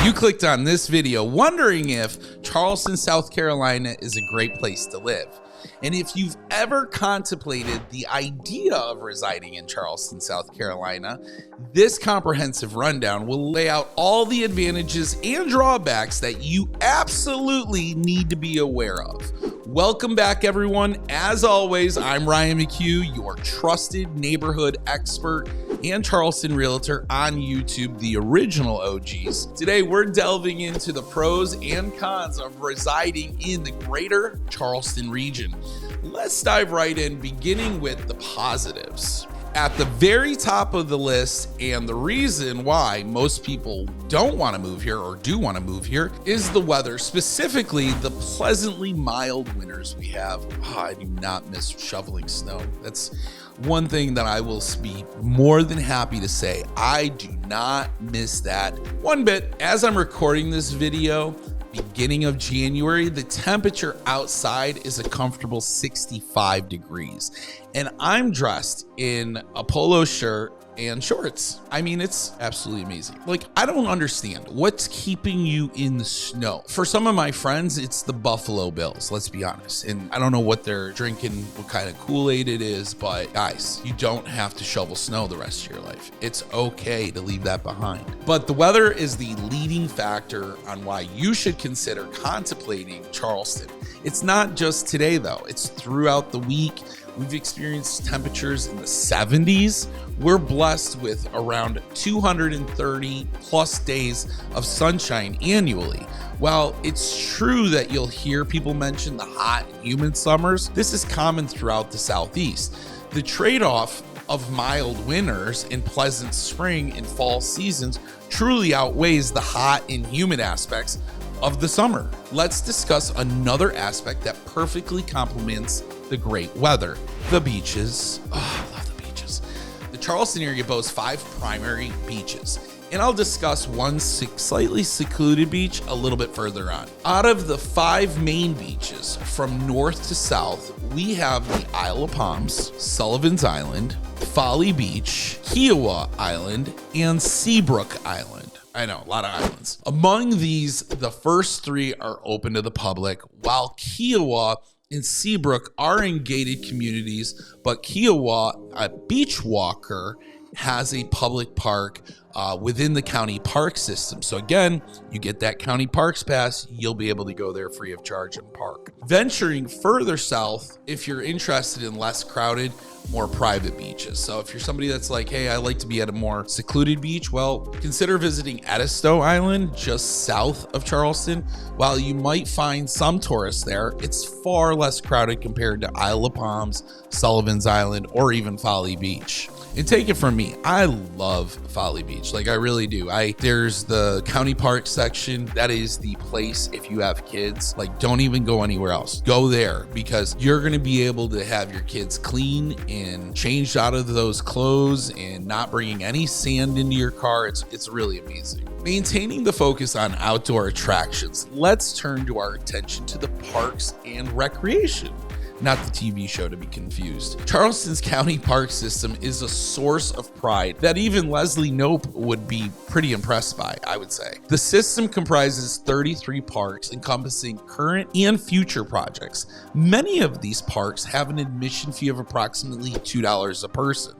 You clicked on this video wondering if Charleston, South Carolina is a great place to live. And if you've ever contemplated the idea of residing in Charleston, South Carolina, this comprehensive rundown will lay out all the advantages and drawbacks that you absolutely need to be aware of. Welcome back, everyone. As always, I'm Ryan McHugh, your trusted neighborhood expert and Charleston realtor on YouTube, the original OGs. Today, we're delving into the pros and cons of residing in the greater Charleston region. Let's dive right in, beginning with the positives. At the very top of the list, and the reason why most people don't want to move here or do want to move here, is the weather, specifically the pleasantly mild winters we have. I do not miss shoveling snow. That's one thing that I will be more than happy to say. I do not miss that one bit. As I'm recording this video, beginning of January, the temperature outside is a comfortable 65 degrees. And I'm dressed in a polo shirt and shorts. I mean, it's absolutely amazing. Like, I don't understand what's keeping you in the snow. For some of my friends, it's the Buffalo Bills, let's be honest. And I don't know what they're drinking, what kind of Kool-Aid it is, but guys, you don't have to shovel snow the rest of your life. It's okay to leave that behind. But the weather is the leading factor on why you should consider contemplating Charleston. It's not just today though, it's throughout the week. We've experienced temperatures in the 70s. We're blessed with around 230 plus days of sunshine annually. While it's true that you'll hear people mention the hot and humid summers, this is common throughout the Southeast. The trade-off of mild winters and pleasant spring and fall seasons truly outweighs the hot and humid aspects of the summer. Let's discuss another aspect that perfectly complements the great weather: the beaches. Oh, I love the beaches. The Charleston area boasts 5 primary beaches, and I'll discuss one slightly secluded beach a little bit further on. Out of the 5 main beaches from north to south, we have the Isle of Palms, Sullivan's Island, Folly Beach, Kiowa Island, and Seabrook Island. I know, a lot of islands. Among these, the first 3 are open to the public, while Kiowa and Seabrook are in gated communities, but Kiowa, a beach walker, has a public park within the county park system. So again, you get that county parks pass, you'll be able to go there free of charge and park. Venturing further south, if you're interested in less crowded, more private beaches. So if you're somebody that's like, hey, I like to be at a more secluded beach, well, consider visiting Edisto Island, just south of Charleston. While you might find some tourists there, it's far less crowded compared to Isle of Palms, Sullivan's Island, or even Folly Beach. And take it from me, I love Folly Beach. Like, I really do. There's the county park section. That is the place if you have kids. Like, don't even go anywhere else. Go there, because you're going to be able to have your kids clean and changed out of those clothes and not bringing any sand into your car. It's really amazing. Maintaining the focus on outdoor attractions, let's turn to our attention to the parks and recreation. Not the TV show, to be confused. Charleston's county park system is a source of pride that even Leslie Knope would be pretty impressed by, I would say. The system comprises 33 parks encompassing current and future projects. Many of these parks have an admission fee of approximately $2 a person.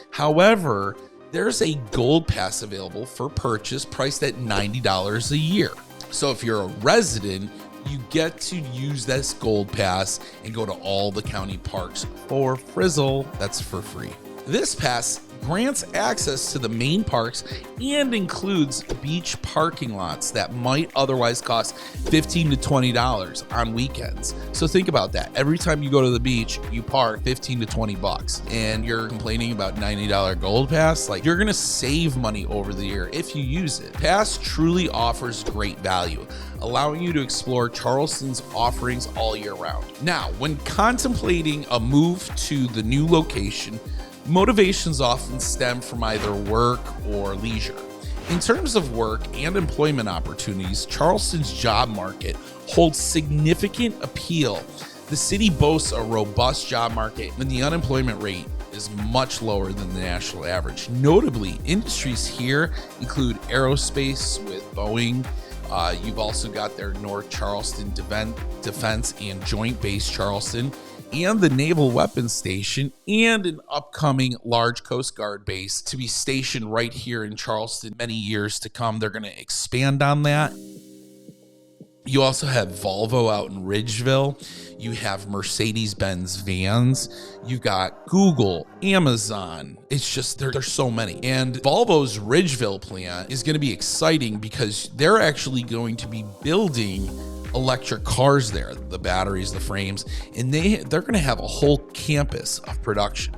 However, there's a gold pass available for purchase priced at $90 a year. So if you're a resident, you get to use this gold pass and go to all the county parks for frizzle. That's for free. This pass grants access to the main parks and includes beach parking lots that might otherwise cost $15 to $20 on weekends. So think about that. Every time you go to the beach, you park $15 to $20, and you're complaining about $90 gold pass. Like, you're gonna save money over the year if you use it. Pass truly offers great value, allowing you to explore Charleston's offerings all year round. Now, when contemplating a move to the new location, motivations often stem from either work or leisure. In terms of work and employment opportunities, Charleston's job market holds significant appeal. The city boasts a robust job market, and the unemployment rate is much lower than the national average. Notably, industries here include aerospace with Boeing. You've also got their North Charleston Defense and Joint Base Charleston, and the Naval Weapons Station, and an upcoming large Coast Guard base to be stationed right here in Charleston many years to come. They're going to expand on that. You also have Volvo out in Ridgeville. You have Mercedes-Benz vans. You got Google, Amazon. It's just, there's so many. And Volvo's Ridgeville plant is going to be exciting because they're actually going to be building electric cars there, the batteries, the frames, and they're going to have a whole campus of production.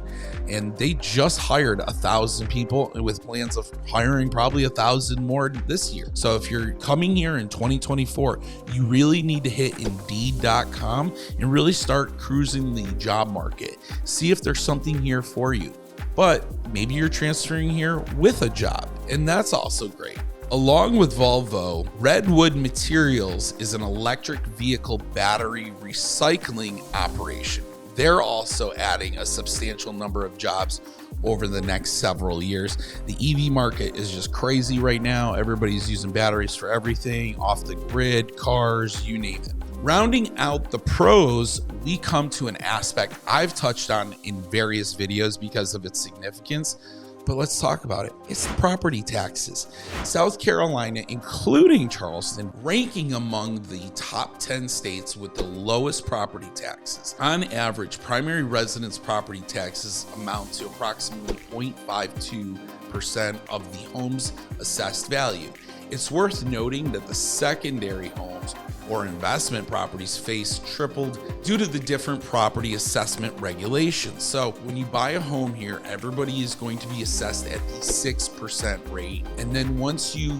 And they just hired 1,000 people with plans of hiring probably 1,000 more this year. So if you're coming here in 2024, you really need to hit Indeed.com and really start cruising the job market. See if there's something here for you. But maybe you're transferring here with a job, and that's also great. Along with Volvo, Redwood Materials is an electric vehicle battery recycling operation. They're also adding a substantial number of jobs over the next several years. The EV market is just crazy right now. Everybody's using batteries for everything, off the grid, cars, you name it. Rounding out the pros, we come to an aspect I've touched on in various videos because of its significance, but let's talk about it. It's property taxes. South Carolina, including Charleston, ranking among the top 10 states with the lowest property taxes. On average, primary residence property taxes amount to approximately 0.52% of the home's assessed value. It's worth noting that the secondary homes or investment properties face tripled due to the different property assessment regulations. So when you buy a home here, everybody is going to be assessed at the 6% rate. And then once you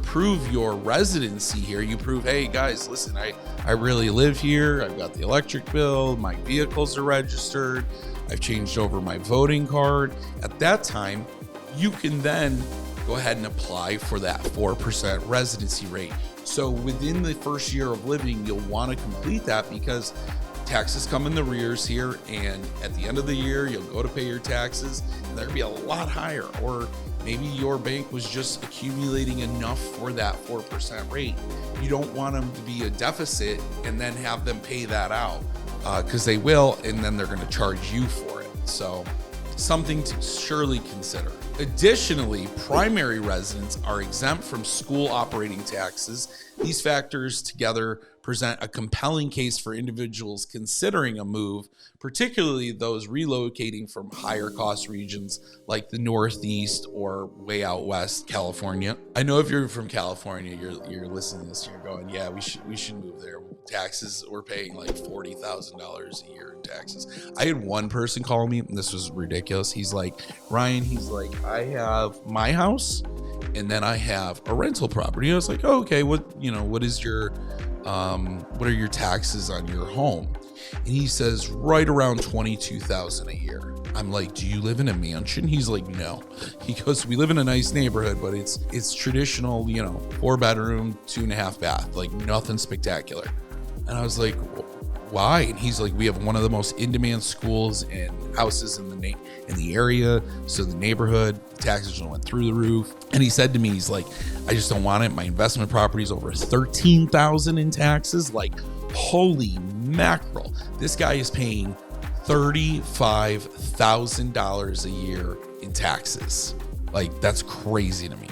prove your residency here, you prove, hey guys, listen, I really live here. I've got the electric bill, my vehicles are registered, I've changed over my voting card. At that time, you can then go ahead and apply for that 4% residency rate. So within the first year of living, you'll want to complete that because taxes come in the rears here, and at the end of the year, you'll go to pay your taxes, and they're gonna be a lot higher. Or maybe your bank was just accumulating enough for that 4% rate. You don't want them to be a deficit and then have them pay that out because they will, and then they're gonna charge you for it. So something to surely consider. Additionally, primary residents are exempt from school operating taxes. These factors together present a compelling case for individuals considering a move, particularly those relocating from higher cost regions like the Northeast or way out west, California. I know if you're from California, you're listening to this, you're going, yeah, we should move there. Taxes, we're paying like $40,000 a year in taxes. I had one person call me, and this was ridiculous. He's like, Ryan, I have my house and then I have a rental property. I was like, oh, okay, what is your what are your taxes on your home? And he says right around $22,000 a year. I'm like, do you live in a mansion? He's like, no. He goes, we live in a nice neighborhood, but it's traditional, 4-bedroom, 2.5 bath, like nothing spectacular. And I was like, why? And he's like, we have one of the most in-demand schools and houses in the area, so the neighborhood taxes went through the roof. And he said to me, he's like, I just don't want it. My investment property is over $13,000 in taxes. Like, holy mackerel! This guy is paying $35,000 a year in taxes. Like, that's crazy to me.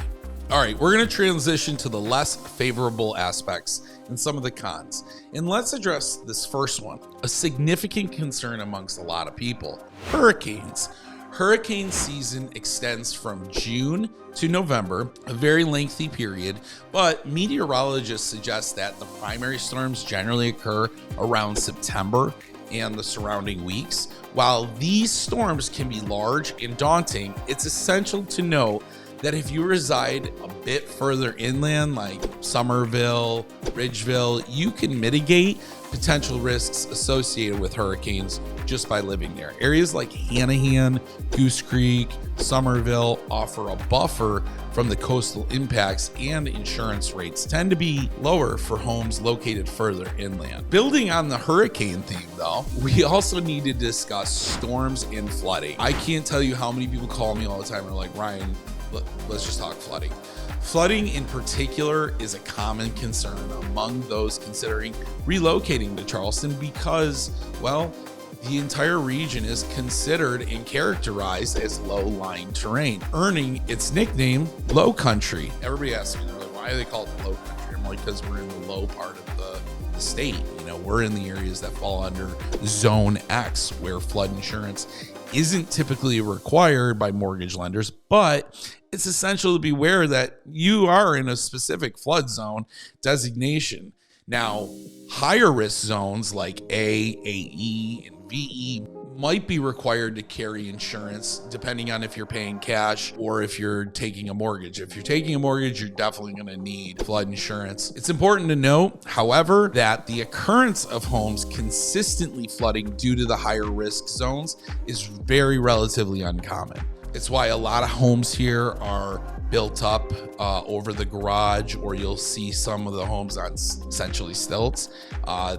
All right, we're going to transition to the less favorable aspects and some of the cons. And let's address this first one, a significant concern amongst a lot of people: hurricanes. Hurricane season extends from June to November, a very lengthy period, but meteorologists suggest that the primary storms generally occur around September and the surrounding weeks. While these storms can be large and daunting, it's essential to note that if you reside a bit further inland, like Somerville, Ridgeville, you can mitigate potential risks associated with hurricanes just by living there. Areas like Hanahan, Goose Creek, Somerville offer a buffer from the coastal impacts, and insurance rates tend to be lower for homes located further inland. Building on the hurricane theme though, we also need to discuss storms and flooding. I can't tell you how many people call me all the time and are like, Ryan, let's just talk flooding. Flooding in particular is a common concern among those considering relocating to Charleston because, well, the entire region is considered and characterized as low-lying terrain, earning its nickname Low Country. Everybody asks me, they're like, why are they called Low Country? I'm like, because we're in the low part of the state. You know, we're in the areas that fall under Zone X, where flood insurance isn't typically required by mortgage lenders, but it's essential to be aware that you are in a specific flood zone designation. Now, higher risk zones like A, AE, and VE might be required to carry insurance depending on if you're paying cash or if you're taking a mortgage. If you're taking a mortgage, you're definitely going to need flood insurance. It's important to note, however, that the occurrence of homes consistently flooding due to the higher risk zones is very relatively uncommon. It's why a lot of homes here are built up over the garage, or you'll see some of the homes on essentially stilts.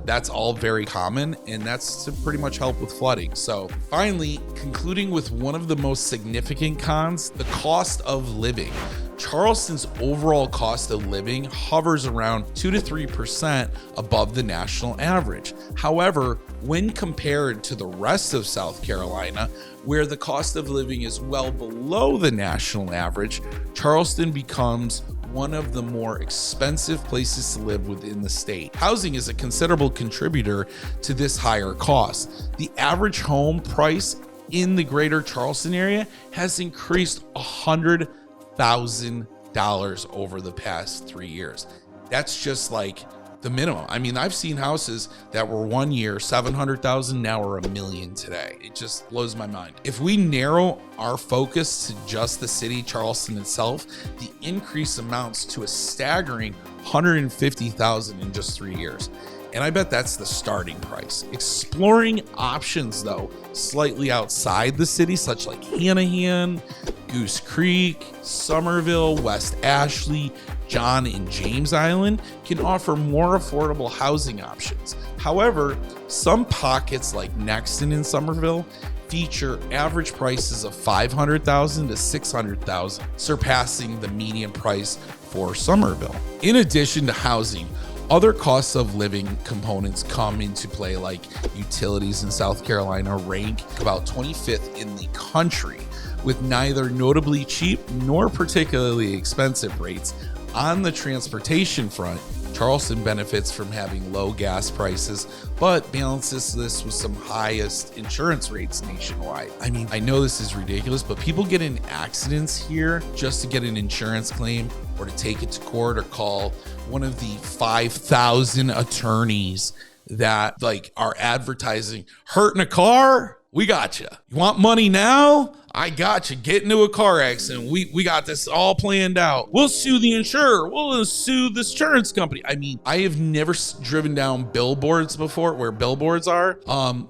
That's all very common, and that's to pretty much help with flooding. So finally, concluding with one of the most significant cons, the cost of living. Charleston's overall cost of living hovers around 2 to 3% above the national average. However, when compared to the rest of South Carolina, where the cost of living is well below the national average, Charleston becomes one of the more expensive places to live within the state. Housing is a considerable contributor to this higher cost. The average home price in the greater Charleston area has increased $100,000 over the past 3 years. That's just like the minimum. I mean, I've seen houses that were 1 year, 700,000, now are $1 million today. It just blows my mind. If we narrow our focus to just the city, Charleston itself, the increase amounts to a staggering 150,000 in just 3 years. And I bet that's the starting price. Exploring options though, slightly outside the city, such like Hanahan, Goose Creek, Somerville, West Ashley, John and James Island can offer more affordable housing options. However, some pockets like Nexton and Somerville feature average prices of $500,000 to $600,000, surpassing the median price for Somerville. In addition to housing, other costs of living components come into play, like utilities in South Carolina rank about 25th in the country, with neither notably cheap nor particularly expensive rates. On the transportation front, Charleston benefits from having low gas prices, but balances this with some highest insurance rates nationwide. I mean, I know this is ridiculous, but people get in accidents here just to get an insurance claim or to take it to court or call one of the 5,000 attorneys that like are advertising, hurt in a car? We got you. You want money now? I got you. Get into a car accident. We got this all planned out. We'll sue the insurer. We'll sue the insurance company. I mean, I have never driven down billboards before, where billboards are,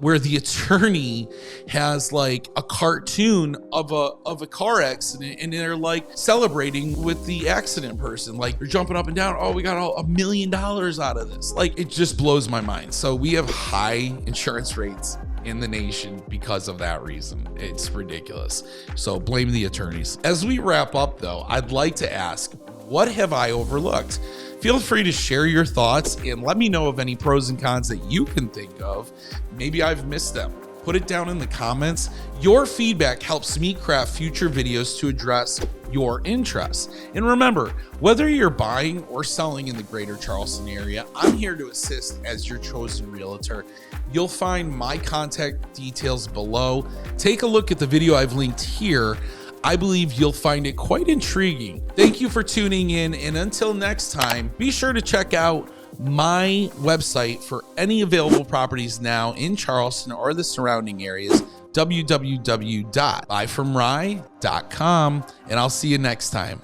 where the attorney has like a cartoon of a car accident, and they're like celebrating with the accident person. Like they're jumping up and down. Oh, we got $1 million out of this. Like it just blows my mind. So we have high insurance rates in the nation because of that reason. It's ridiculous. So blame the attorneys. As we wrap up though, I'd like to ask, what have I overlooked? Feel free to share your thoughts and let me know of any pros and cons that you can think of. Maybe I've missed them. Put it down in the comments. Your feedback helps me craft future videos to address your interests. And remember, whether you're buying or selling in the greater Charleston area, I'm here to assist as your chosen realtor. You'll find my contact details below. Take a look at the video I've linked here. I believe you'll find it quite intriguing. Thank you for tuning in, and until next time, be sure to check out my website for any available properties now in Charleston or the surrounding areas, www.buyfromrye.com, and I'll see you next time.